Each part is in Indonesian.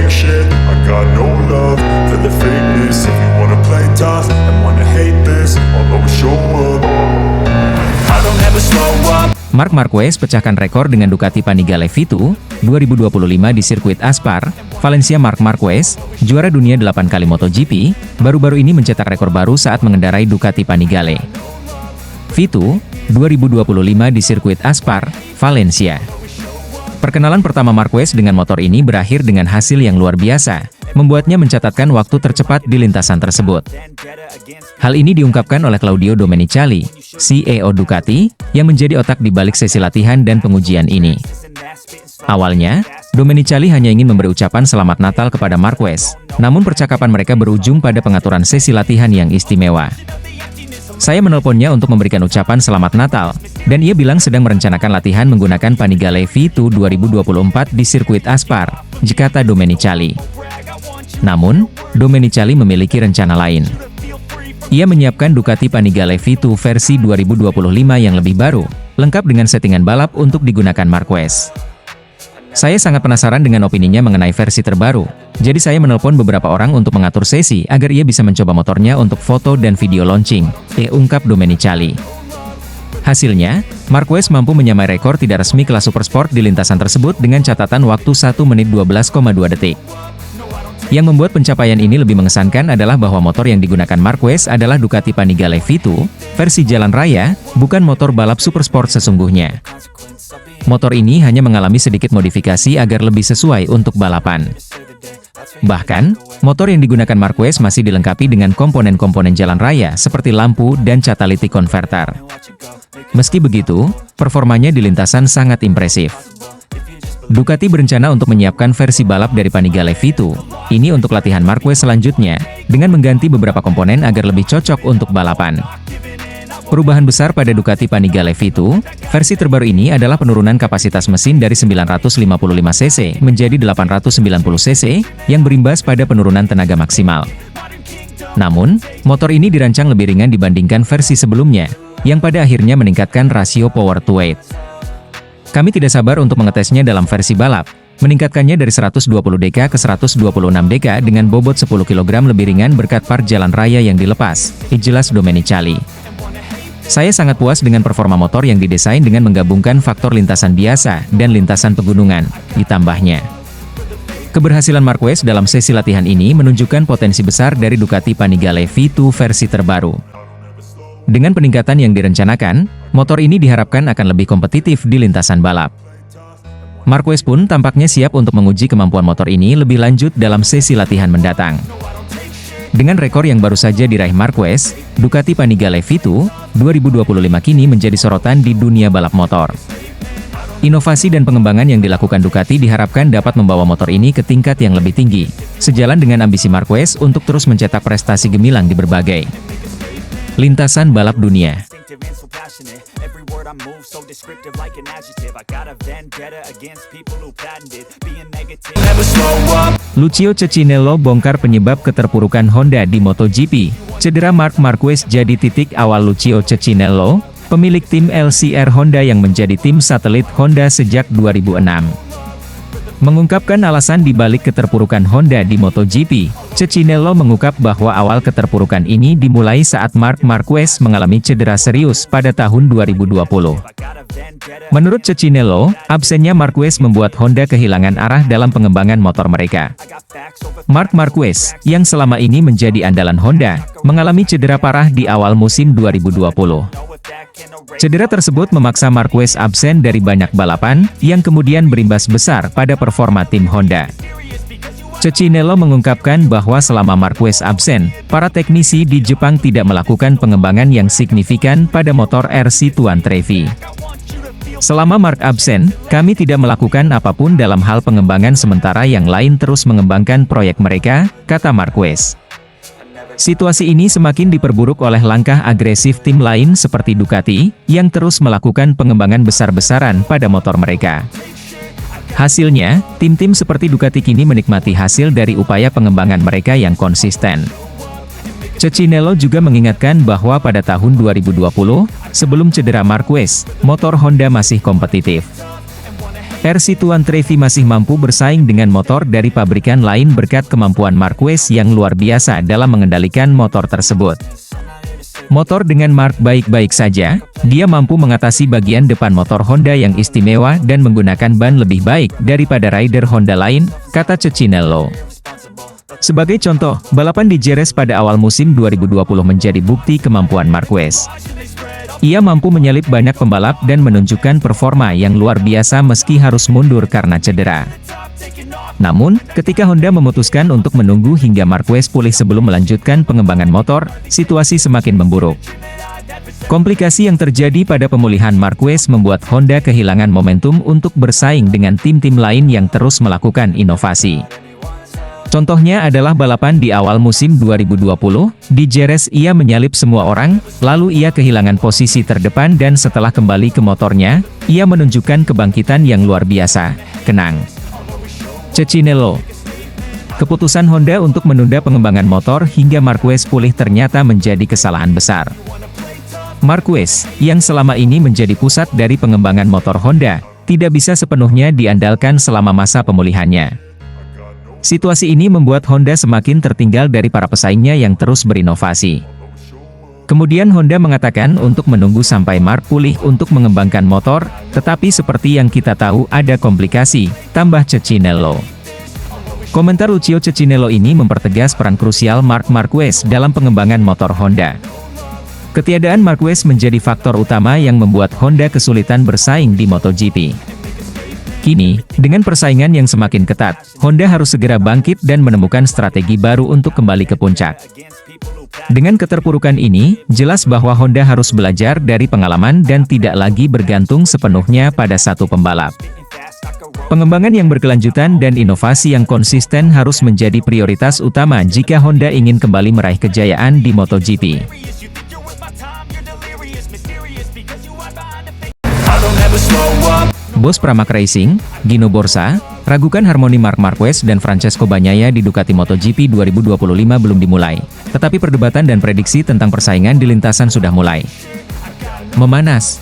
shit. I got no love for the fakeness. If you wanna play tough and wanna hate this, I'll always show up. I don't ever slow up. Marc Marquez pecahkan rekor dengan Ducati Panigale V2 2025 di sirkuit Aspar, Valencia. Marc Marquez, juara dunia 8 kali MotoGP, baru-baru ini mencetak rekor baru saat mengendarai Ducati Panigale V2 2025 di sirkuit Aspar, Valencia. Perkenalan pertama Marquez dengan motor ini berakhir dengan hasil yang luar biasa, membuatnya mencatatkan waktu tercepat di lintasan tersebut. Hal ini diungkapkan oleh Claudio Domenicali, CEO Ducati, yang menjadi otak di balik sesi latihan dan pengujian ini. Awalnya, Domenicali hanya ingin memberi ucapan selamat Natal kepada Marquez, namun percakapan mereka berujung pada pengaturan sesi latihan yang istimewa. Saya menelponnya untuk memberikan ucapan selamat Natal, dan ia bilang sedang merencanakan latihan menggunakan Panigale V2 2024 di sirkuit Aspar, kata Domenicali. Namun, Domenicali memiliki rencana lain. Ia menyiapkan Ducati Panigale V2 versi 2025 yang lebih baru, lengkap dengan settingan balap untuk digunakan Marquez. Saya sangat penasaran dengan opininya mengenai versi terbaru, jadi saya menelpon beberapa orang untuk mengatur sesi agar ia bisa mencoba motornya untuk foto dan video launching, ungkap Domenicali. Hasilnya, Marquez mampu menyamai rekor tidak resmi kelas Supersport di lintasan tersebut dengan catatan waktu 1 menit 12,2 detik. Yang membuat pencapaian ini lebih mengesankan adalah bahwa motor yang digunakan Marquez adalah Ducati Panigale V2, versi jalan raya, bukan motor balap Supersport sesungguhnya. Motor ini hanya mengalami sedikit modifikasi agar lebih sesuai untuk balapan. Bahkan, motor yang digunakan Marquez masih dilengkapi dengan komponen-komponen jalan raya seperti lampu dan catalytic converter. Meski begitu, performanya di lintasan sangat impresif. Ducati berencana untuk menyiapkan versi balap dari Panigale V2 ini untuk latihan Marquez selanjutnya, dengan mengganti beberapa komponen agar lebih cocok untuk balapan. Perubahan besar pada Ducati Panigale V2, versi terbaru ini adalah penurunan kapasitas mesin dari 955 cc menjadi 890 cc, yang berimbas pada penurunan tenaga maksimal. Namun, motor ini dirancang lebih ringan dibandingkan versi sebelumnya, yang pada akhirnya meningkatkan rasio power to weight. Kami tidak sabar untuk mengetesnya dalam versi balap, meningkatkannya dari 120 dk ke 126 dk dengan bobot 10 kg lebih ringan berkat part jalan raya yang dilepas, jelas Domenicali. Saya sangat puas dengan performa motor yang didesain dengan menggabungkan faktor lintasan biasa dan lintasan pegunungan, ditambahnya. Keberhasilan Marquez dalam sesi latihan ini menunjukkan potensi besar dari Ducati Panigale V2 versi terbaru. Dengan peningkatan yang direncanakan, motor ini diharapkan akan lebih kompetitif di lintasan balap. Marquez pun tampaknya siap untuk menguji kemampuan motor ini lebih lanjut dalam sesi latihan mendatang. Dengan rekor yang baru saja diraih Marquez, Ducati Panigale V2 2025 kini menjadi sorotan di dunia balap motor. Inovasi dan pengembangan yang dilakukan Ducati diharapkan dapat membawa motor ini ke tingkat yang lebih tinggi, sejalan dengan ambisi Marquez untuk terus mencetak prestasi gemilang di berbagai lintasan balap dunia. Lucio Cecchinello bongkar penyebab keterpurukan Honda di MotoGP. Cedera Marc Marquez jadi titik awal Lucio Cecchinello, pemilik tim LCR Honda yang menjadi tim satelit Honda sejak 2006. Mengungkapkan alasan di balik keterpurukan Honda di MotoGP, Cecchinello mengungkap bahwa awal keterpurukan ini dimulai saat Marc Marquez mengalami cedera serius pada tahun 2020. Menurut Cecchinello, absennya Marquez membuat Honda kehilangan arah dalam pengembangan motor mereka. Marc Marquez, yang selama ini menjadi andalan Honda, mengalami cedera parah di awal musim 2020. Cedera tersebut memaksa Marquez absen dari banyak balapan, yang kemudian berimbas besar pada performa tim Honda. Cecchinello mengungkapkan bahwa selama Marquez absen, para teknisi di Jepang tidak melakukan pengembangan yang signifikan pada motor RC Tuan Trevi. Selama Marc absen, kami tidak melakukan apapun dalam hal pengembangan sementara yang lain terus mengembangkan proyek mereka, kata Marquez. Situasi ini semakin diperburuk oleh langkah agresif tim lain seperti Ducati, yang terus melakukan pengembangan besar-besaran pada motor mereka. Hasilnya, tim-tim seperti Ducati kini menikmati hasil dari upaya pengembangan mereka yang konsisten. Cecchinello juga mengingatkan bahwa pada tahun 2020, sebelum cedera Marquez, motor Honda masih kompetitif. RC Tuan Trevi masih mampu bersaing dengan motor dari pabrikan lain berkat kemampuan Marquez yang luar biasa dalam mengendalikan motor tersebut. Motor dengan Mark baik-baik saja, dia mampu mengatasi bagian depan motor Honda yang istimewa dan menggunakan ban lebih baik daripada rider Honda lain, kata Cecchinello. Sebagai contoh, balapan di Jerez pada awal musim 2020 menjadi bukti kemampuan Marquez. Ia mampu menyalip banyak pembalap dan menunjukkan performa yang luar biasa meski harus mundur karena cedera. Namun, ketika Honda memutuskan untuk menunggu hingga Marquez pulih sebelum melanjutkan pengembangan motor, situasi semakin memburuk. Komplikasi yang terjadi pada pemulihan Marquez membuat Honda kehilangan momentum untuk bersaing dengan tim-tim lain yang terus melakukan inovasi. Contohnya adalah balapan di awal musim 2020, di Jerez ia menyalip semua orang, lalu ia kehilangan posisi terdepan dan setelah kembali ke motornya, ia menunjukkan kebangkitan yang luar biasa, kenang Cecchinello. Keputusan Honda untuk menunda pengembangan motor hingga Marquez pulih ternyata menjadi kesalahan besar. Marquez, yang selama ini menjadi pusat dari pengembangan motor Honda, tidak bisa sepenuhnya diandalkan selama masa pemulihannya. Situasi ini membuat Honda semakin tertinggal dari para pesaingnya yang terus berinovasi. Kemudian Honda mengatakan untuk menunggu sampai Mark pulih untuk mengembangkan motor, tetapi seperti yang kita tahu ada komplikasi, tambah Cecchinello. Komentar Lucio Cecchinello ini mempertegas peran krusial Marc Marquez dalam pengembangan motor Honda. Ketiadaan Marquez menjadi faktor utama yang membuat Honda kesulitan bersaing di MotoGP. Kini, dengan persaingan yang semakin ketat, Honda harus segera bangkit dan menemukan strategi baru untuk kembali ke puncak. Dengan keterpurukan ini, jelas bahwa Honda harus belajar dari pengalaman dan tidak lagi bergantung sepenuhnya pada satu pembalap. Pengembangan yang berkelanjutan dan inovasi yang konsisten harus menjadi prioritas utama jika Honda ingin kembali meraih kejayaan di MotoGP. Bos Pramac Racing, Gino Borsa, ragukan harmoni Marc Marquez dan Francesco Bagnaia di Ducati MotoGP 2025 belum dimulai, tetapi perdebatan dan prediksi tentang persaingan di lintasan sudah mulai memanas.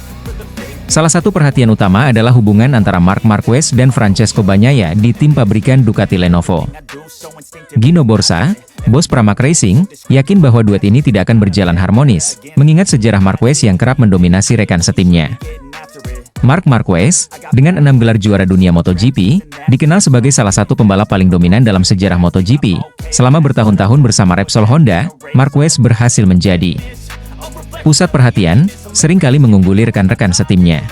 Salah satu perhatian utama adalah hubungan antara Marc Marquez dan Francesco Bagnaia di tim pabrikan Ducati Lenovo. Gino Borsa, bos Pramac Racing, yakin bahwa duet ini tidak akan berjalan harmonis, mengingat sejarah Marquez yang kerap mendominasi rekan setimnya. Marc Marquez, dengan 6 gelar juara dunia MotoGP, dikenal sebagai salah satu pembalap paling dominan dalam sejarah MotoGP. Selama bertahun-tahun bersama Repsol Honda, Marquez berhasil menjadi pusat perhatian, seringkali mengungguli rekan-rekan setimnya.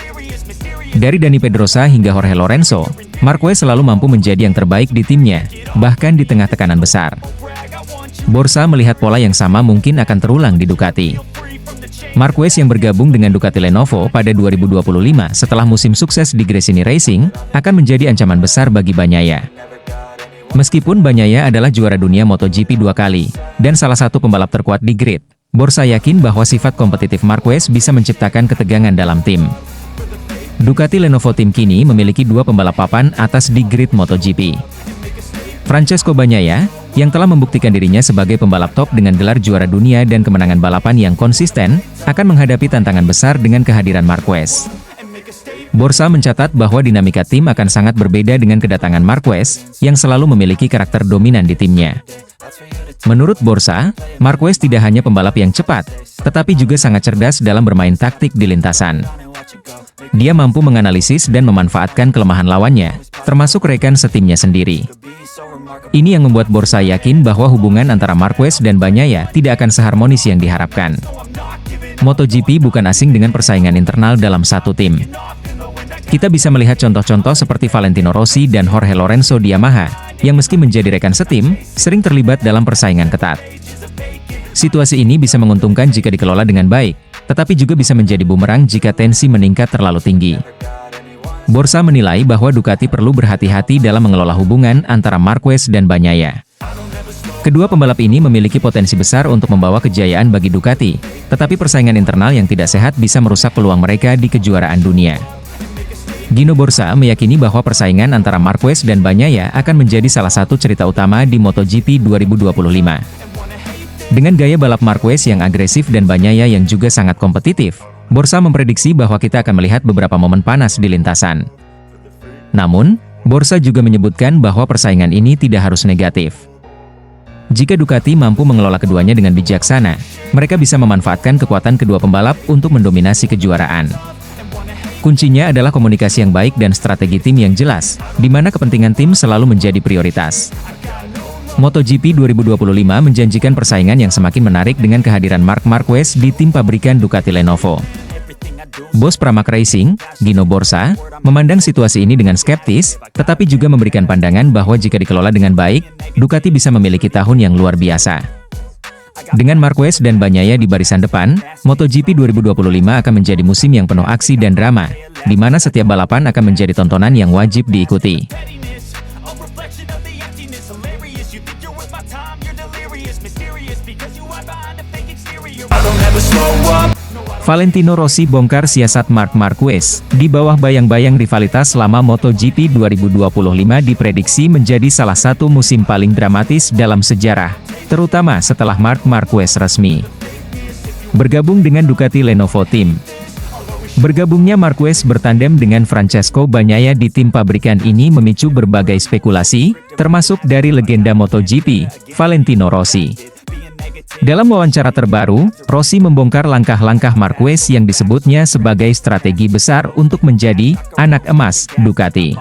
Dari Dani Pedrosa hingga Jorge Lorenzo, Marquez selalu mampu menjadi yang terbaik di timnya, bahkan di tengah tekanan besar. Borsa melihat pola yang sama mungkin akan terulang di Ducati. Marquez yang bergabung dengan Ducati Lenovo pada 2025 setelah musim sukses di Gresini Racing, akan menjadi ancaman besar bagi Bagnaia. Meskipun Bagnaia adalah juara dunia MotoGP 2 kali, dan salah satu pembalap terkuat di grid, Borsa yakin bahwa sifat kompetitif Marquez bisa menciptakan ketegangan dalam tim. Ducati Lenovo Team kini memiliki 2 pembalap papan atas di grid MotoGP. Francesco Bagnaia, yang telah membuktikan dirinya sebagai pembalap top dengan gelar juara dunia dan kemenangan balapan yang konsisten, akan menghadapi tantangan besar dengan kehadiran Marquez. Borsa mencatat bahwa dinamika tim akan sangat berbeda dengan kedatangan Marquez, yang selalu memiliki karakter dominan di timnya. Menurut Borsa, Marquez tidak hanya pembalap yang cepat, tetapi juga sangat cerdas dalam bermain taktik di lintasan. Dia mampu menganalisis dan memanfaatkan kelemahan lawannya, termasuk rekan setimnya sendiri. Ini yang membuat Borsa yakin bahwa hubungan antara Marquez dan Bagnaia tidak akan seharmonis yang diharapkan. MotoGP bukan asing dengan persaingan internal dalam satu tim. Kita bisa melihat contoh-contoh seperti Valentino Rossi dan Jorge Lorenzo di Yamaha, yang meski menjadi rekan setim, sering terlibat dalam persaingan ketat. Situasi ini bisa menguntungkan jika dikelola dengan baik, tetapi juga bisa menjadi bumerang jika tensi meningkat terlalu tinggi. Borsa menilai bahwa Ducati perlu berhati-hati dalam mengelola hubungan antara Marquez dan Bagnaia. Kedua pembalap ini memiliki potensi besar untuk membawa kejayaan bagi Ducati, tetapi persaingan internal yang tidak sehat bisa merusak peluang mereka di kejuaraan dunia. Gino Borsa meyakini bahwa persaingan antara Marquez dan Bagnaia akan menjadi salah satu cerita utama di MotoGP 2025. Dengan gaya balap Marquez yang agresif dan Bagnaia yang juga sangat kompetitif, Borsa memprediksi bahwa kita akan melihat beberapa momen panas di lintasan. Namun, Borsa juga menyebutkan bahwa persaingan ini tidak harus negatif. Jika Ducati mampu mengelola keduanya dengan bijaksana, mereka bisa memanfaatkan kekuatan kedua pembalap untuk mendominasi kejuaraan. Kuncinya adalah komunikasi yang baik dan strategi tim yang jelas, di mana kepentingan tim selalu menjadi prioritas. MotoGP 2025 menjanjikan persaingan yang semakin menarik dengan kehadiran Marc Marquez di tim pabrikan Ducati Lenovo. Bos Pramac Racing, Gino Borsa, memandang situasi ini dengan skeptis, tetapi juga memberikan pandangan bahwa jika dikelola dengan baik, Ducati bisa memiliki tahun yang luar biasa. Dengan Marquez dan Bagnaia di barisan depan, MotoGP 2025 akan menjadi musim yang penuh aksi dan drama, di mana setiap balapan akan menjadi tontonan yang wajib diikuti. Valentino Rossi bongkar siasat Marc Marquez. Di bawah bayang-bayang rivalitas selama MotoGP 2025 diprediksi menjadi salah satu musim paling dramatis dalam sejarah, terutama setelah Marc Marquez resmi bergabung dengan Ducati Lenovo Team. Bergabungnya Marquez bertandem dengan Francesco Bagnaia di tim pabrikan ini memicu berbagai spekulasi, termasuk dari legenda MotoGP, Valentino Rossi. Dalam wawancara terbaru, Rossi membongkar langkah-langkah Marquez yang disebutnya sebagai strategi besar untuk menjadi anak emas Ducati.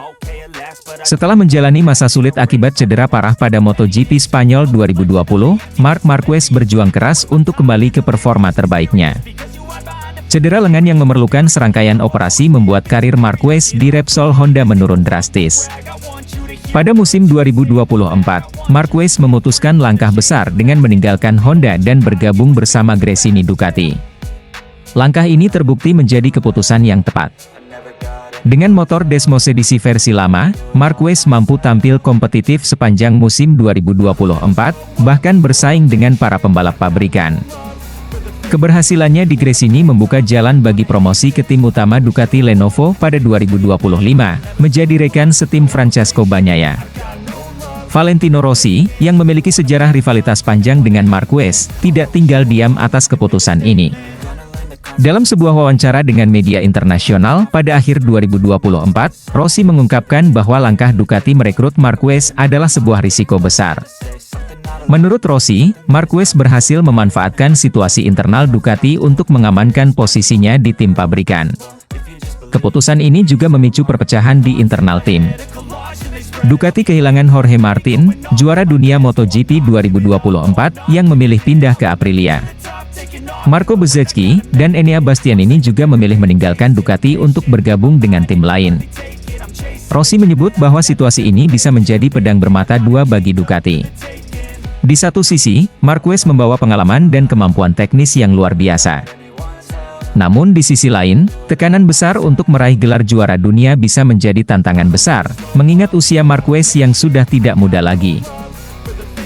Setelah menjalani masa sulit akibat cedera parah pada MotoGP Spanyol 2020, Marc Marquez berjuang keras untuk kembali ke performa terbaiknya. Cedera lengan yang memerlukan serangkaian operasi membuat karir Marquez di Repsol Honda menurun drastis. Pada musim 2024, Marquez memutuskan langkah besar dengan meninggalkan Honda dan bergabung bersama Gresini Ducati. Langkah ini terbukti menjadi keputusan yang tepat. Dengan motor Desmos edisi versi lama, Marquez mampu tampil kompetitif sepanjang musim 2024, bahkan bersaing dengan para pembalap pabrikan. Keberhasilannya di Gresini membuka jalan bagi promosi ke tim utama Ducati Lenovo pada 2025, menjadi rekan setim Francesco Bagnaia. Valentino Rossi, yang memiliki sejarah rivalitas panjang dengan Marquez, tidak tinggal diam atas keputusan ini. Dalam sebuah wawancara dengan media internasional pada akhir 2024, Rossi mengungkapkan bahwa langkah Ducati merekrut Marquez adalah sebuah risiko besar. Menurut Rossi, Marquez berhasil memanfaatkan situasi internal Ducati untuk mengamankan posisinya di tim pabrikan. Keputusan ini juga memicu perpecahan di internal tim. Ducati kehilangan Jorge Martin, juara dunia MotoGP 2024, yang memilih pindah ke Aprilia. Marco Bezzecchi dan Enea Bastianini juga memilih meninggalkan Ducati untuk bergabung dengan tim lain. Rossi menyebut bahwa situasi ini bisa menjadi pedang bermata dua bagi Ducati. Di satu sisi, Marquez membawa pengalaman dan kemampuan teknis yang luar biasa. Namun di sisi lain, tekanan besar untuk meraih gelar juara dunia bisa menjadi tantangan besar, mengingat usia Marquez yang sudah tidak muda lagi.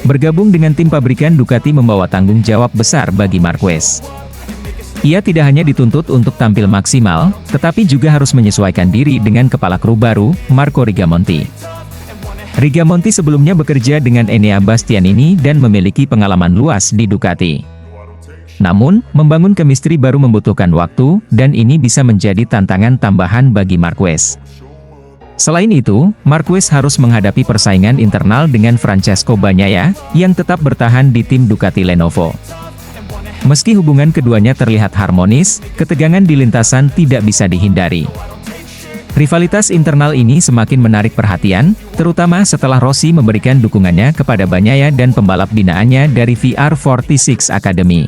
Bergabung dengan tim pabrikan Ducati membawa tanggung jawab besar bagi Marquez. Ia tidak hanya dituntut untuk tampil maksimal, tetapi juga harus menyesuaikan diri dengan kepala kru baru, Marco Rigamonti. Rigamonti sebelumnya bekerja dengan Enea Bastianini dan memiliki pengalaman luas di Ducati. Namun, membangun chemistry baru membutuhkan waktu, dan ini bisa menjadi tantangan tambahan bagi Marquez. Selain itu, Marquez harus menghadapi persaingan internal dengan Francesco Bagnaia, yang tetap bertahan di tim Ducati Lenovo. Meski hubungan keduanya terlihat harmonis, ketegangan di lintasan tidak bisa dihindari. Rivalitas internal ini semakin menarik perhatian, terutama setelah Rossi memberikan dukungannya kepada Bagnaia dan pembalap binaannya dari VR46 Academy.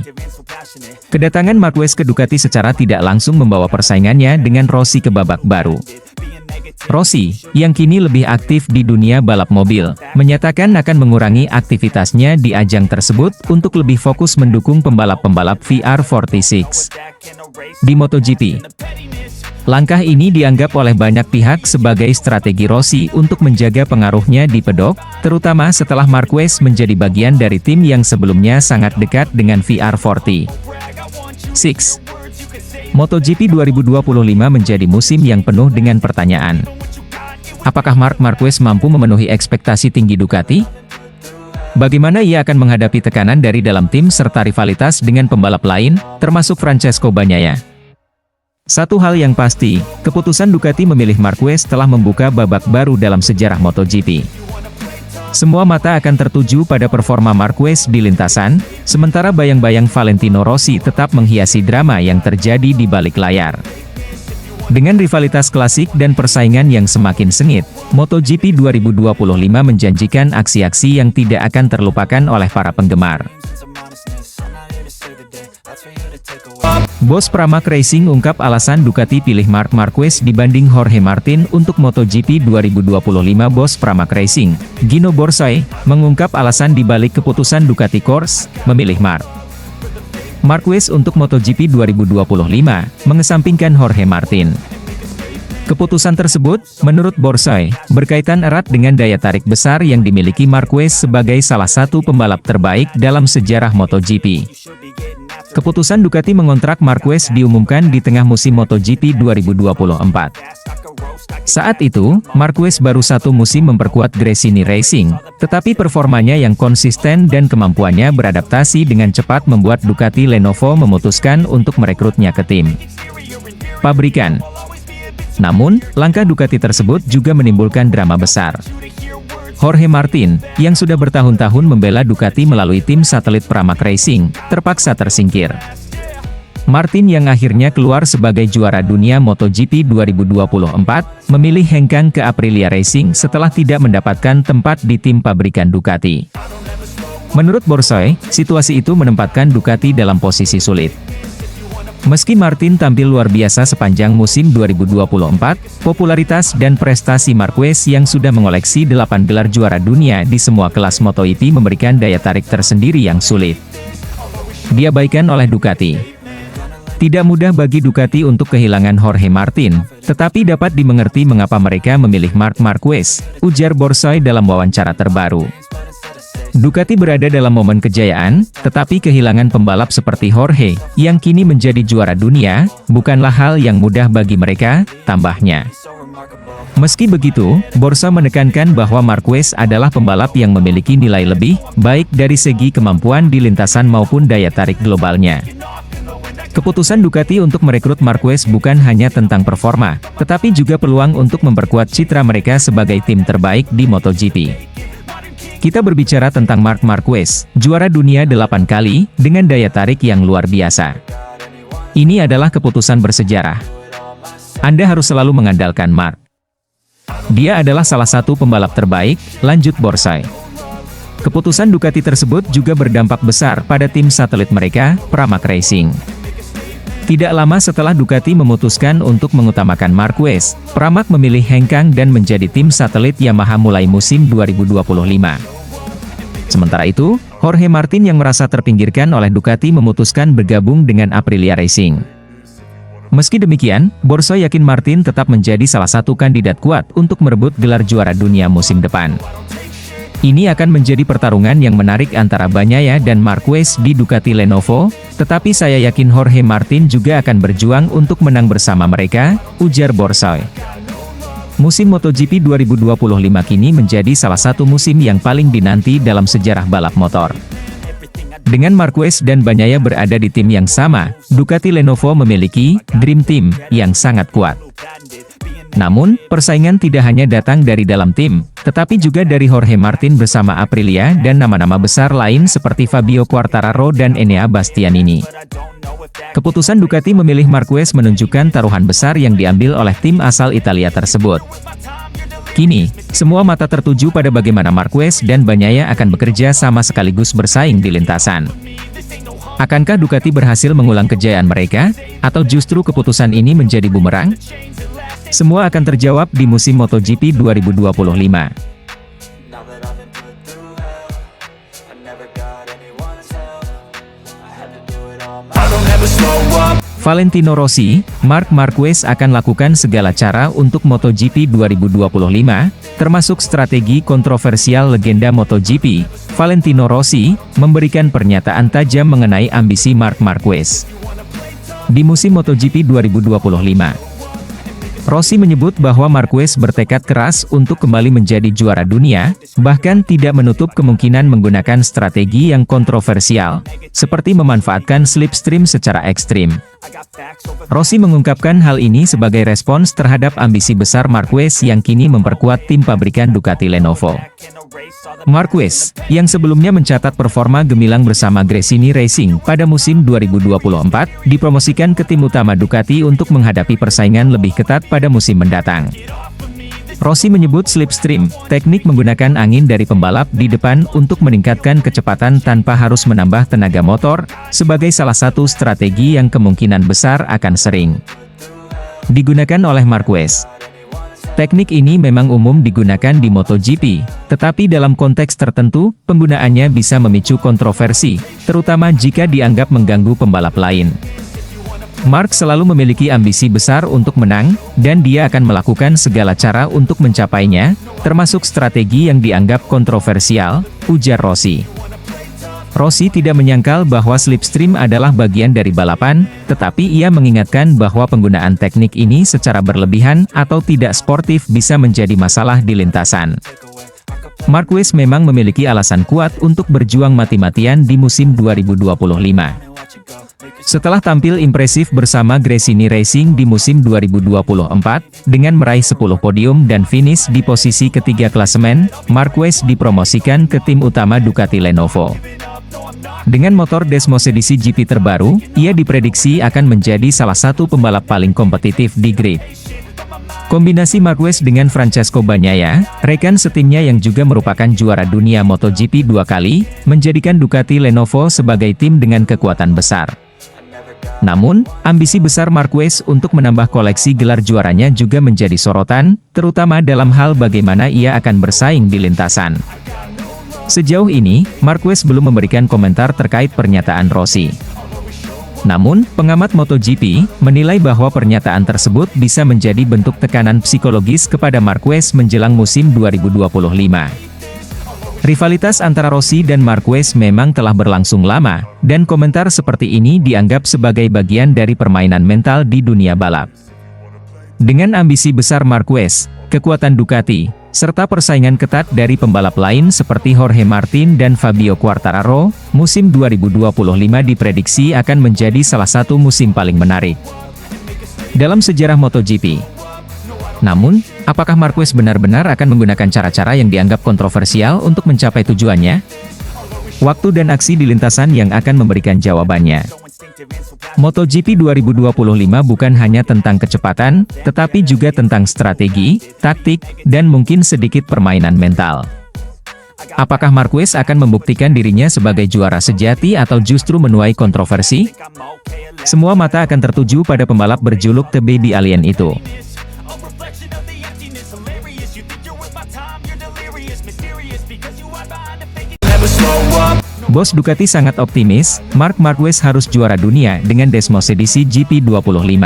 Kedatangan Marquez ke Ducati secara tidak langsung membawa persaingannya dengan Rossi ke babak baru. Rossi, yang kini lebih aktif di dunia balap mobil, menyatakan akan mengurangi aktivitasnya di ajang tersebut untuk lebih fokus mendukung pembalap-pembalap VR46 di MotoGP. Langkah ini dianggap oleh banyak pihak sebagai strategi Rossi untuk menjaga pengaruhnya di pedok, terutama setelah Marquez menjadi bagian dari tim yang sebelumnya sangat dekat dengan VR46. MotoGP 2025 menjadi musim yang penuh dengan pertanyaan. Apakah Marc Marquez mampu memenuhi ekspektasi tinggi Ducati? Bagaimana ia akan menghadapi tekanan dari dalam tim serta rivalitas dengan pembalap lain, termasuk Francesco Bagnaia? Satu hal yang pasti, keputusan Ducati memilih Marquez telah membuka babak baru dalam sejarah MotoGP. Semua mata akan tertuju pada performa Marquez di lintasan, sementara bayang-bayang Valentino Rossi tetap menghiasi drama yang terjadi di balik layar. Dengan rivalitas klasik dan persaingan yang semakin sengit, MotoGP 2025 menjanjikan aksi-aksi yang tidak akan terlupakan oleh para penggemar. Bos Pramac Racing ungkap alasan Ducati pilih Marc Marquez dibanding Jorge Martin untuk MotoGP 2025. Bos Pramac Racing, Gino Borsoy, mengungkap alasan dibalik keputusan Ducati Corse memilih Marc Marquez untuk MotoGP 2025, mengesampingkan Jorge Martin. Keputusan tersebut, menurut Borsoy, berkaitan erat dengan daya tarik besar yang dimiliki Marquez sebagai salah satu pembalap terbaik dalam sejarah MotoGP. Keputusan Ducati mengontrak Marquez diumumkan di tengah musim MotoGP 2024. Saat itu, Marquez baru satu musim memperkuat Gresini Racing, tetapi performanya yang konsisten dan kemampuannya beradaptasi dengan cepat membuat Ducati Lenovo memutuskan untuk merekrutnya ke tim pabrikan. Namun, langkah Ducati tersebut juga menimbulkan drama besar. Jorge Martin, yang sudah bertahun-tahun membela Ducati melalui tim satelit Pramac Racing, terpaksa tersingkir. Martin yang akhirnya keluar sebagai juara dunia MotoGP 2024, memilih hengkang ke Aprilia Racing setelah tidak mendapatkan tempat di tim pabrikan Ducati. Menurut Borsoy, situasi itu menempatkan Ducati dalam posisi sulit. Meski Martin tampil luar biasa sepanjang musim 2024, popularitas dan prestasi Marquez yang sudah mengoleksi 8 gelar juara dunia di semua kelas MotoGP memberikan daya tarik tersendiri yang sulit diabaikan oleh Ducati. Tidak mudah bagi Ducati untuk kehilangan Jorge Martin, tetapi dapat dimengerti mengapa mereka memilih Marc Marquez, ujar Borsoy dalam wawancara terbaru. Ducati berada dalam momen kejayaan, tetapi kehilangan pembalap seperti Jorge, yang kini menjadi juara dunia, bukanlah hal yang mudah bagi mereka, tambahnya. Meski begitu, Borsoy menekankan bahwa Marquez adalah pembalap yang memiliki nilai lebih baik dari segi kemampuan di lintasan maupun daya tarik globalnya. Keputusan Ducati untuk merekrut Marquez bukan hanya tentang performa, tetapi juga peluang untuk memperkuat citra mereka sebagai tim terbaik di MotoGP. Kita berbicara tentang Marc Marquez, juara dunia 8 kali, dengan daya tarik yang luar biasa. Ini adalah keputusan bersejarah. Anda harus selalu mengandalkan Marc. Dia adalah salah satu pembalap terbaik, lanjut Borsoy. Keputusan Ducati tersebut juga berdampak besar pada tim satelit mereka, Pramac Racing. Tidak lama setelah Ducati memutuskan untuk mengutamakan Marquez, Pramac memilih hengkang dan menjadi tim satelit Yamaha mulai musim 2025. Sementara itu, Jorge Martin yang merasa terpinggirkan oleh Ducati memutuskan bergabung dengan Aprilia Racing. Meski demikian, Borsoy yakin Martin tetap menjadi salah satu kandidat kuat untuk merebut gelar juara dunia musim depan. Ini akan menjadi pertarungan yang menarik antara Bagnaia dan Marquez di Ducati Lenovo, tetapi saya yakin Jorge Martin juga akan berjuang untuk menang bersama mereka, ujar Borsoy. Musim MotoGP 2025 kini menjadi salah satu musim yang paling dinanti dalam sejarah balap motor. Dengan Marquez dan Bagnaia berada di tim yang sama, Ducati Lenovo memiliki Dream Team yang sangat kuat. Namun, persaingan tidak hanya datang dari dalam tim, tetapi juga dari Jorge Martin bersama Aprilia dan nama-nama besar lain seperti Fabio Quartararo dan Enea Bastianini. Keputusan Ducati memilih Marquez menunjukkan taruhan besar yang diambil oleh tim asal Italia tersebut. Kini, semua mata tertuju pada bagaimana Marquez dan Bagnaia akan bekerja sama sekaligus bersaing di lintasan. Akankah Ducati berhasil mengulang kejayaan mereka, atau justru keputusan ini menjadi bumerang? Semua akan terjawab di musim MotoGP 2025. Valentino Rossi, Marc Marquez akan lakukan segala cara untuk MotoGP 2025, termasuk strategi kontroversial legenda MotoGP. Valentino Rossi memberikan pernyataan tajam mengenai ambisi Marc Marquez di musim MotoGP 2025. Rossi menyebut bahwa Marquez bertekad keras untuk kembali menjadi juara dunia, bahkan tidak menutup kemungkinan menggunakan strategi yang kontroversial, seperti memanfaatkan slipstream secara ekstrim. Rossi mengungkapkan hal ini sebagai respons terhadap ambisi besar Marquez yang kini memperkuat tim pabrikan Ducati Lenovo. Marquez, yang sebelumnya mencatat performa gemilang bersama Gresini Racing pada musim 2024, dipromosikan ke tim utama Ducati untuk menghadapi persaingan lebih ketat pada musim mendatang. Rossi menyebut slipstream, teknik menggunakan angin dari pembalap di depan untuk meningkatkan kecepatan tanpa harus menambah tenaga motor, sebagai salah satu strategi yang kemungkinan besar akan sering digunakan oleh Marquez. Teknik ini memang umum digunakan di MotoGP, tetapi dalam konteks tertentu, penggunaannya bisa memicu kontroversi, terutama jika dianggap mengganggu pembalap lain. Mark selalu memiliki ambisi besar untuk menang, dan dia akan melakukan segala cara untuk mencapainya, termasuk strategi yang dianggap kontroversial, ujar Rossi. Rossi tidak menyangkal bahwa slipstream adalah bagian dari balapan, tetapi ia mengingatkan bahwa penggunaan teknik ini secara berlebihan atau tidak sportif bisa menjadi masalah di lintasan. Marquez memang memiliki alasan kuat untuk berjuang mati-matian di musim 2025. Setelah tampil impresif bersama Gresini Racing di musim 2024, dengan meraih 10 podium dan finish di posisi ketiga klasemen, Marquez dipromosikan ke tim utama Ducati Lenovo. Dengan motor Desmos edisi GP terbaru, ia diprediksi akan menjadi salah satu pembalap paling kompetitif di grid. Kombinasi Marquez dengan Francesco Bagnaia, rekan setimnya yang juga merupakan juara dunia MotoGP 2 kali, menjadikan Ducati Lenovo sebagai tim dengan kekuatan besar. Namun, ambisi besar Marquez untuk menambah koleksi gelar juaranya juga menjadi sorotan, terutama dalam hal bagaimana ia akan bersaing di lintasan. Sejauh ini, Marquez belum memberikan komentar terkait pernyataan Rossi. Namun, pengamat MotoGP menilai bahwa pernyataan tersebut bisa menjadi bentuk tekanan psikologis kepada Marquez menjelang musim 2025. Rivalitas antara Rossi dan Marquez memang telah berlangsung lama, dan komentar seperti ini dianggap sebagai bagian dari permainan mental di dunia balap. Dengan ambisi besar Marquez, kekuatan Ducati, serta persaingan ketat dari pembalap lain seperti Jorge Martin dan Fabio Quartararo, musim 2025 diprediksi akan menjadi salah satu musim paling menarik dalam sejarah MotoGP. Namun, apakah Marquez benar-benar akan menggunakan cara-cara yang dianggap kontroversial untuk mencapai tujuannya? Waktu dan aksi di lintasan yang akan memberikan jawabannya. MotoGP 2025 bukan hanya tentang kecepatan, tetapi juga tentang strategi, taktik, dan mungkin sedikit permainan mental. Apakah Marquez akan membuktikan dirinya sebagai juara sejati atau justru menuai kontroversi? Semua mata akan tertuju pada pembalap berjuluk The Baby Alien itu. Bos Ducati sangat optimis, Marc Marquez harus juara dunia dengan Desmos edisi GP25.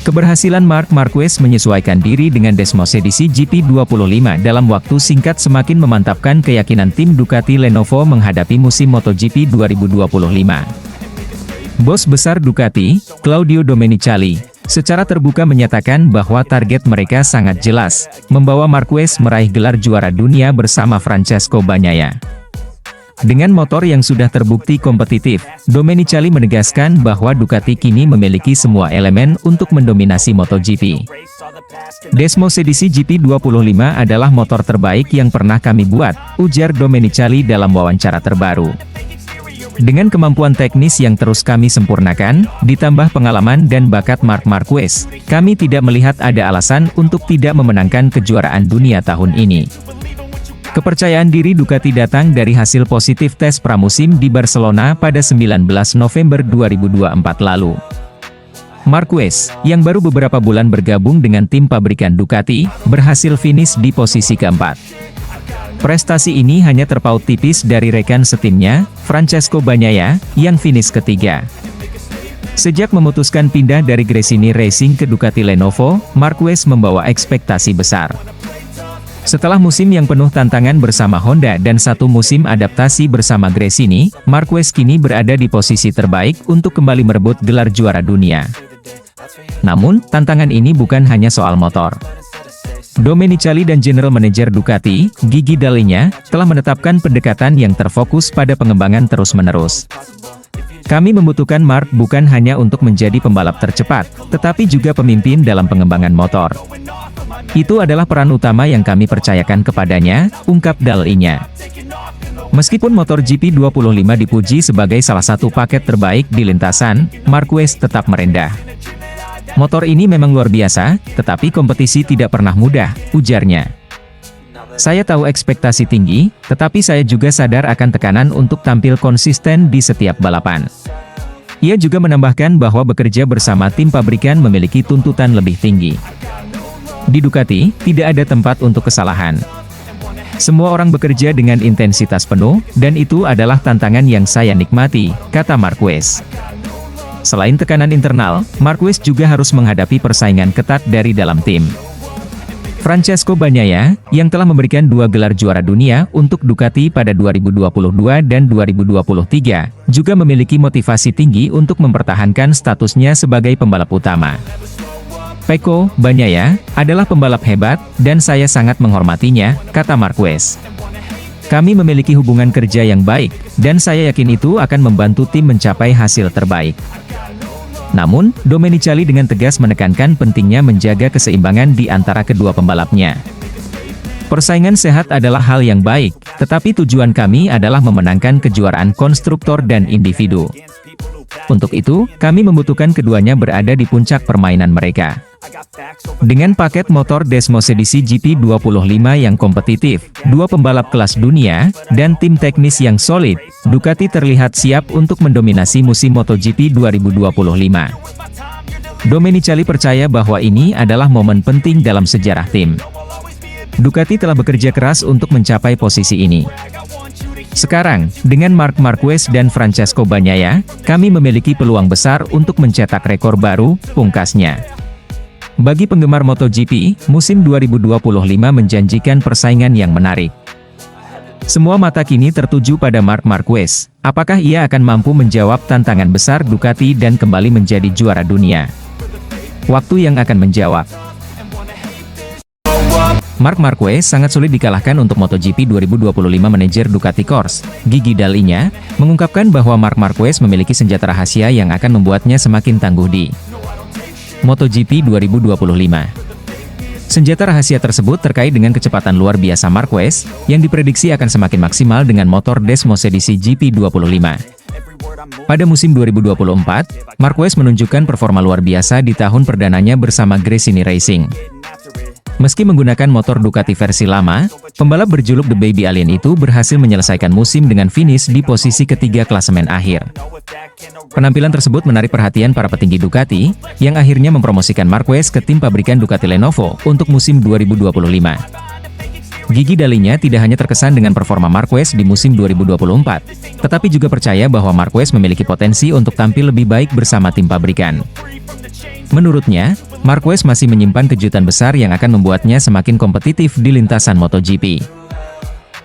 Keberhasilan Marc Marquez menyesuaikan diri dengan Desmos edisi GP25 dalam waktu singkat semakin memantapkan keyakinan tim Ducati Lenovo menghadapi musim MotoGP 2025. Bos besar Ducati, Claudio Domenicali, secara terbuka menyatakan bahwa target mereka sangat jelas, membawa Marquez meraih gelar juara dunia bersama Francesco Bagnaia. Dengan motor yang sudah terbukti kompetitif, Domenicali menegaskan bahwa Ducati kini memiliki semua elemen untuk mendominasi MotoGP. Desmos edisi GP25 adalah motor terbaik yang pernah kami buat, ujar Domenicali dalam wawancara terbaru. Dengan kemampuan teknis yang terus kami sempurnakan, ditambah pengalaman dan bakat Marc Marquez, kami tidak melihat ada alasan untuk tidak memenangkan kejuaraan dunia tahun ini. Kepercayaan diri Ducati datang dari hasil positif tes pramusim di Barcelona pada 19 November 2024 lalu. Marquez, yang baru beberapa bulan bergabung dengan tim pabrikan Ducati, berhasil finish di posisi keempat. Prestasi ini hanya terpaut tipis dari rekan setimnya, Francesco Bagnaia, yang finish ketiga. Sejak memutuskan pindah dari Gresini Racing ke Ducati Lenovo, Marquez membawa ekspektasi besar. Setelah musim yang penuh tantangan bersama Honda dan satu musim adaptasi bersama Gresini, Marquez kini berada di posisi terbaik untuk kembali merebut gelar juara dunia. Namun, tantangan ini bukan hanya soal motor. Domenicali dan General Manager Ducati, Gigi Dall'Igna, telah menetapkan pendekatan yang terfokus pada pengembangan terus-menerus. Kami membutuhkan Mark bukan hanya untuk menjadi pembalap tercepat, tetapi juga pemimpin dalam pengembangan motor. Itu adalah peran utama yang kami percayakan kepadanya, ungkap Dalinya. Meskipun motor GP25 dipuji sebagai salah satu paket terbaik di lintasan, Marquez tetap merendah. Motor ini memang luar biasa, tetapi kompetisi tidak pernah mudah, ujarnya. Saya tahu ekspektasi tinggi, tetapi saya juga sadar akan tekanan untuk tampil konsisten di setiap balapan. Ia juga menambahkan bahwa bekerja bersama tim pabrikan memiliki tuntutan lebih tinggi. Di Ducati, tidak ada tempat untuk kesalahan. Semua orang bekerja dengan intensitas penuh, dan itu adalah tantangan yang saya nikmati, kata Marquez. Selain tekanan internal, Marquez juga harus menghadapi persaingan ketat dari dalam tim. Francesco Bagnaia, yang telah memberikan 2 gelar juara dunia untuk Ducati pada 2022 dan 2023, juga memiliki motivasi tinggi untuk mempertahankan statusnya sebagai pembalap utama. Pecco Bagnaia adalah pembalap hebat, dan saya sangat menghormatinya, kata Marquez. Kami memiliki hubungan kerja yang baik, dan saya yakin itu akan membantu tim mencapai hasil terbaik. Namun, Domenicali dengan tegas menekankan pentingnya menjaga keseimbangan di antara kedua pembalapnya. Persaingan sehat adalah hal yang baik, tetapi tujuan kami adalah memenangkan kejuaraan konstruktor dan individu. Untuk itu, kami membutuhkan keduanya berada di puncak permainan mereka. Dengan paket motor Desmosedici GP25 yang kompetitif, 2 pembalap kelas dunia, dan tim teknis yang solid, Ducati terlihat siap untuk mendominasi musim MotoGP 2025. Domenicali percaya bahwa ini adalah momen penting dalam sejarah tim. Ducati telah bekerja keras untuk mencapai posisi ini. Sekarang, dengan Marc Marquez dan Francesco Bagnaia, kami memiliki peluang besar untuk mencetak rekor baru, pungkasnya. Bagi penggemar MotoGP, musim 2025 menjanjikan persaingan yang menarik. Semua mata kini tertuju pada Marc Marquez. Apakah ia akan mampu menjawab tantangan besar Ducati dan kembali menjadi juara dunia? Waktu yang akan menjawab. Marc Marquez sangat sulit dikalahkan untuk MotoGP 2025. Manajer Ducati Corse, Gigi Dalinya, mengungkapkan bahwa Marc Marquez memiliki senjata rahasia yang akan membuatnya semakin tangguh di MotoGP 2025. Senjata rahasia tersebut terkait dengan kecepatan luar biasa Marquez, yang diprediksi akan semakin maksimal dengan motor Desmosedici GP25. Pada musim 2024, Marquez menunjukkan performa luar biasa di tahun perdananya bersama Gresini Racing. Meski menggunakan motor Ducati versi lama, pembalap berjuluk The Baby Alien itu berhasil menyelesaikan musim dengan finish di posisi ketiga klasemen akhir. Penampilan tersebut menarik perhatian para petinggi Ducati, yang akhirnya mempromosikan Marquez ke tim pabrikan Ducati Lenovo untuk musim 2025. Gigi Dalinya tidak hanya terkesan dengan performa Marquez di musim 2024, tetapi juga percaya bahwa Marquez memiliki potensi untuk tampil lebih baik bersama tim pabrikan. Menurutnya, Marquez masih menyimpan kejutan besar yang akan membuatnya semakin kompetitif di lintasan MotoGP.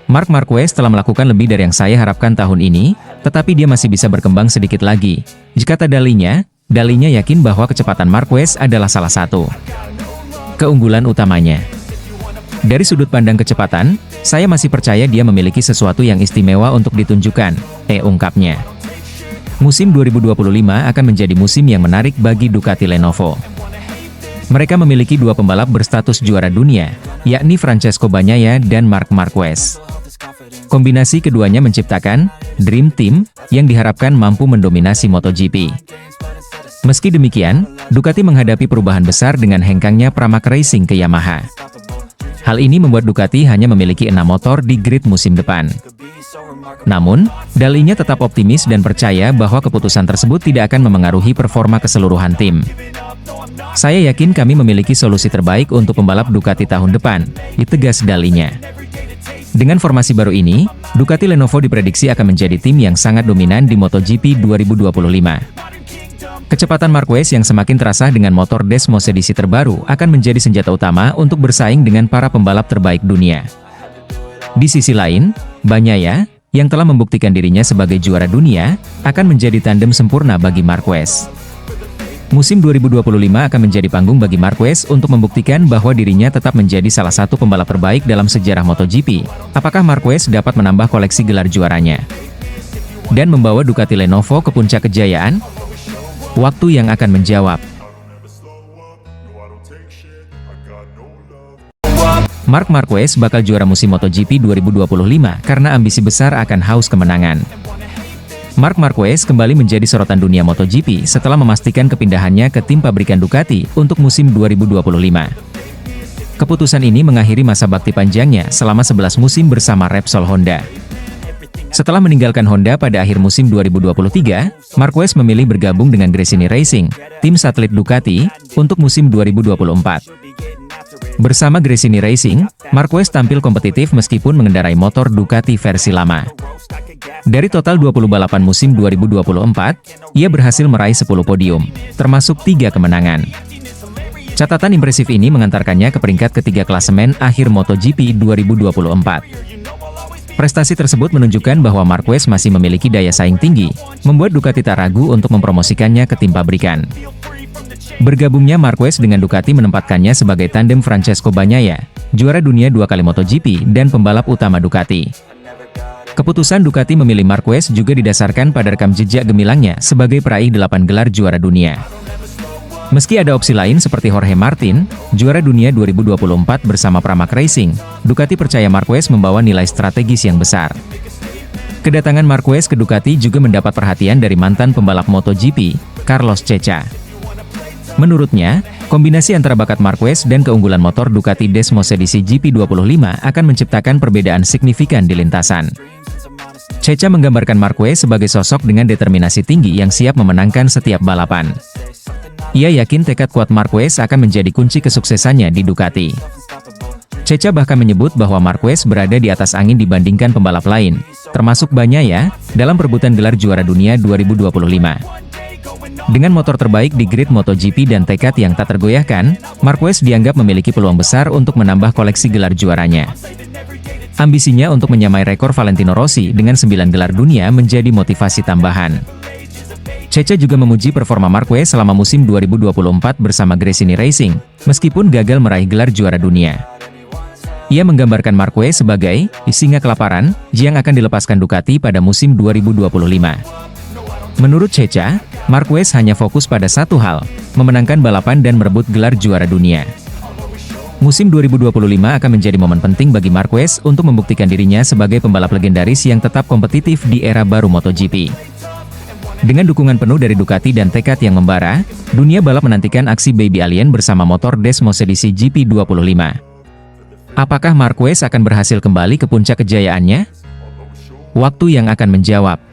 Marc Marquez telah melakukan lebih dari yang saya harapkan tahun ini, tetapi dia masih bisa berkembang sedikit lagi. Kata Dalinya yakin bahwa kecepatan Marquez adalah salah satu keunggulan utamanya. Dari sudut pandang kecepatan, saya masih percaya dia memiliki sesuatu yang istimewa untuk ditunjukkan, ungkapnya. Musim 2025 akan menjadi musim yang menarik bagi Ducati Lenovo. Mereka memiliki 2 pembalap berstatus juara dunia, yakni Francesco Bagnaia dan Marc Marquez. Kombinasi keduanya menciptakan Dream Team yang diharapkan mampu mendominasi MotoGP. Meski demikian, Ducati menghadapi perubahan besar dengan hengkangnya Pramac Racing ke Yamaha. Hal ini membuat Ducati hanya memiliki 6 motor di grid musim depan. Namun, Dalinya tetap optimis dan percaya bahwa keputusan tersebut tidak akan memengaruhi performa keseluruhan tim. Saya yakin kami memiliki solusi terbaik untuk pembalap Ducati tahun depan, ditegas Dalinya. Dengan formasi baru ini, Ducati Lenovo diprediksi akan menjadi tim yang sangat dominan di MotoGP 2025. Kecepatan Marquez yang semakin terasa dengan motor Desmosedici terbaru akan menjadi senjata utama untuk bersaing dengan para pembalap terbaik dunia. Di sisi lain, Bagnaia, yang telah membuktikan dirinya sebagai juara dunia, akan menjadi tandem sempurna bagi Marquez. Musim 2025 akan menjadi panggung bagi Marquez untuk membuktikan bahwa dirinya tetap menjadi salah satu pembalap terbaik dalam sejarah MotoGP. Apakah Marquez dapat menambah koleksi gelar juaranya? dan membawa Ducati Lenovo ke puncak kejayaan? Waktu yang akan menjawab. Marc Marquez bakal juara musim MotoGP 2025 karena ambisi besar akan haus kemenangan. Marc Marquez kembali menjadi sorotan dunia MotoGP setelah memastikan kepindahannya ke tim pabrikan Ducati untuk musim 2025. Keputusan ini mengakhiri masa bakti panjangnya selama 11 musim bersama Repsol Honda. Setelah meninggalkan Honda pada akhir musim 2023, Marquez memilih bergabung dengan Gresini Racing, tim satelit Ducati, untuk musim 2024. Bersama Gresini Racing, Marquez tampil kompetitif meskipun mengendarai motor Ducati versi lama. Dari total 20 balapan musim 2024, ia berhasil meraih 10 podium, termasuk 3 kemenangan. Catatan impresif ini mengantarkannya ke peringkat ketiga klasemen akhir MotoGP 2024. Prestasi tersebut menunjukkan bahwa Marquez masih memiliki daya saing tinggi, membuat Ducati tak ragu untuk mempromosikannya ke tim pabrikan. Bergabungnya Marquez dengan Ducati menempatkannya sebagai tandem Francesco Bagnaia, juara dunia 2 kali MotoGP dan pembalap utama Ducati. Keputusan Ducati memilih Marquez juga didasarkan pada rekam jejak gemilangnya sebagai peraih 8 gelar juara dunia. Meski ada opsi lain seperti Jorge Martin, juara dunia 2024 bersama Pramac Racing, Ducati percaya Marquez membawa nilai strategis yang besar. Kedatangan Marquez ke Ducati juga mendapat perhatian dari mantan pembalap MotoGP, Carlos Ceca. Menurutnya, kombinasi antara bakat Marquez dan keunggulan motor Ducati Desmos edisi GP25 akan menciptakan perbedaan signifikan di lintasan. Ceca menggambarkan Marquez sebagai sosok dengan determinasi tinggi yang siap memenangkan setiap balapan. Ia yakin tekad kuat Marquez akan menjadi kunci kesuksesannya di Ducati. Ceca bahkan menyebut bahwa Marquez berada di atas angin dibandingkan pembalap lain, termasuk Bagnaia, dalam perebutan gelar juara dunia 2025. Dengan motor terbaik di grid MotoGP dan tekad yang tak tergoyahkan, Marquez dianggap memiliki peluang besar untuk menambah koleksi gelar juaranya. Ambisinya untuk menyamai rekor Valentino Rossi dengan 9 gelar dunia menjadi motivasi tambahan. Ceca juga memuji performa Marquez selama musim 2024 bersama Gresini Racing, meskipun gagal meraih gelar juara dunia. Ia menggambarkan Marquez sebagai singa kelaparan yang akan dilepaskan Ducati pada musim 2025. Menurut Ceca, Marquez hanya fokus pada satu hal, memenangkan balapan dan merebut gelar juara dunia. Musim 2025 akan menjadi momen penting bagi Marquez untuk membuktikan dirinya sebagai pembalap legendaris yang tetap kompetitif di era baru MotoGP. Dengan dukungan penuh dari Ducati dan tekad yang membara, dunia balap menantikan aksi Baby Alien bersama motor Desmos edisi GP25. Apakah Marquez akan berhasil kembali ke puncak kejayaannya? Waktu yang akan menjawab.